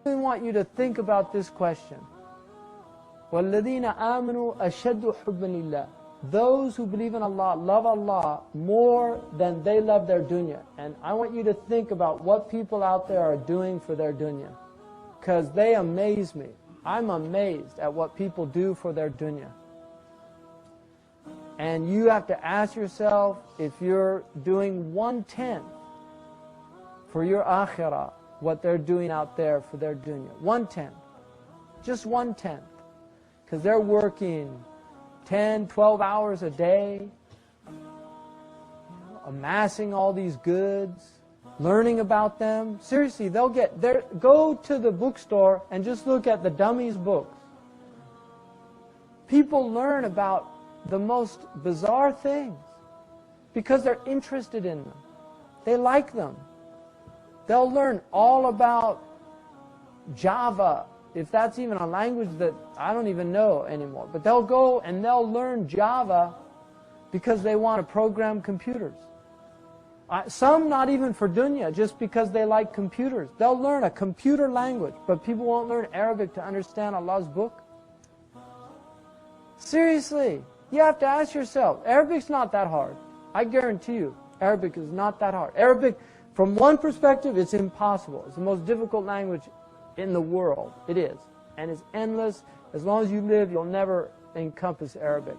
I want you to think about this question. وَالَّذِينَ آمَنُوا أَشَدُّ حُبًّا لِلَّهِ. Those who believe in Allah love Allah more than they love their dunya. And I want you to think about what people out there are doing for their dunya, because they amaze me. I'm amazed at what people do for their dunya. And you have to ask yourself, if you're doing 1/10 for your akhirah, what they're doing out there for their dunya. 1/10. Just 1/10. Because they're working 10, 12 hours a day, amassing all these goods, learning about them. Seriously, they'll get there. Go to the bookstore and just look at the dummies books. People learn about the most bizarre things because they're interested in them. They like them. They'll learn all about Java, if that's even a language that I don't even know anymore. But they'll go and they'll learn Java because they want to program computers. Some not even for dunya, just because they like computers. They'll learn a computer language, but people won't learn Arabic to understand Allah's book. Seriously, you have to ask yourself, Arabic's not that hard. I guarantee you, Arabic is not that hard. Arabic, from one perspective, it's impossible. It's the most difficult language in the world. It is. And it's endless. As long as you live, you'll never encompass Arabic.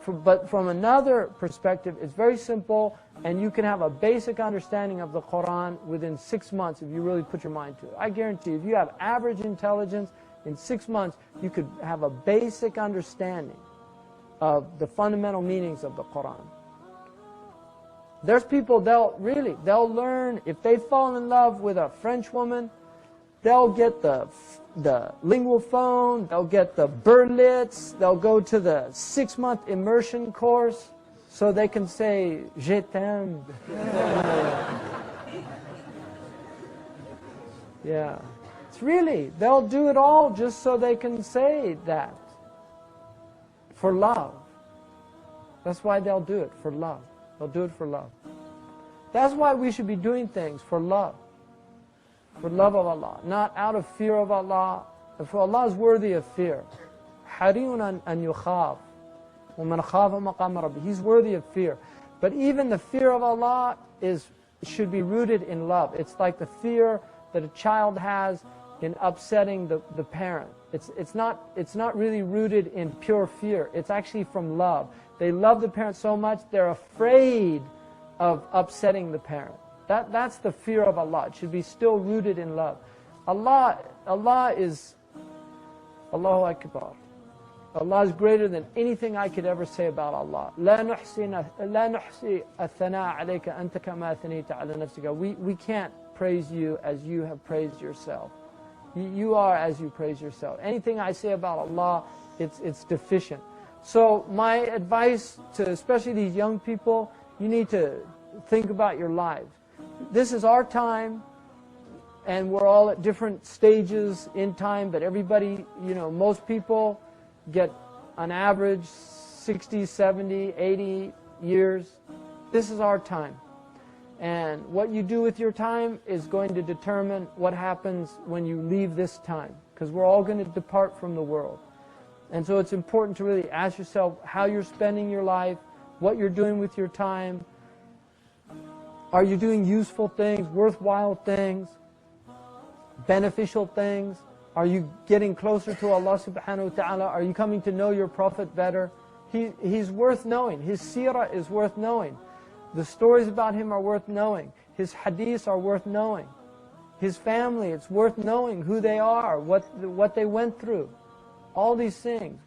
But from another perspective, it's very simple, and you can have a basic understanding of the Quran within 6 months if you really put your mind to it. I guarantee you, if you have average intelligence, in 6 months, you could have a basic understanding of the fundamental meanings of the Quran. There's people, they'll learn, if they fall in love with a French woman, they'll get the lingual phone, they'll get the Berlitz, they'll go to the 6-month immersion course so they can say, Je t'aime. Yeah. It's really, they'll do it all just so they can say that. For love. That's why they'll do it, for love. They'll do it for love. That's why we should be doing things for love. For love of Allah, not out of fear of Allah. For Allah is worthy of fear. حَرِيٌّ أَنْ يُخَافْ وَمَنْ خَافَ مَقَامَ رَبِّهِ. He's worthy of fear. But even the fear of Allah should be rooted in love. It's like the fear that a child has in upsetting the parent. It's not really rooted in pure fear. It's actually from love. They love the parent so much, they're afraid of upsetting the parent. That's the fear of Allah. It should be still rooted in love. Allah is Allahu Akbar. Allah is greater than anything I could ever say about Allah. لا نحصي الثناء عليك أنت كما أثنيت على نفسك. We can't praise you as you have praised yourself. You are as you praise yourself. Anything I say about Allah, it's deficient. So my advice to especially these young people, you need to think about your lives. This is our time, and we're all at different stages in time, but everybody, most people get on average 60, 70, 80 years. This is our time. And what you do with your time is going to determine what happens when you leave this time, because we're all going to depart from the world. And so it's important to really ask yourself how you're spending your life, what you're doing with your time. Are you doing useful things, worthwhile things, beneficial things? Are you getting closer to Allah subhanahu wa ta'ala? Are you coming to know your Prophet better? He's worth knowing. His seerah is worth knowing. The stories about him are worth knowing. His hadiths are worth knowing. His family, it's worth knowing who they are, what they went through. All these things.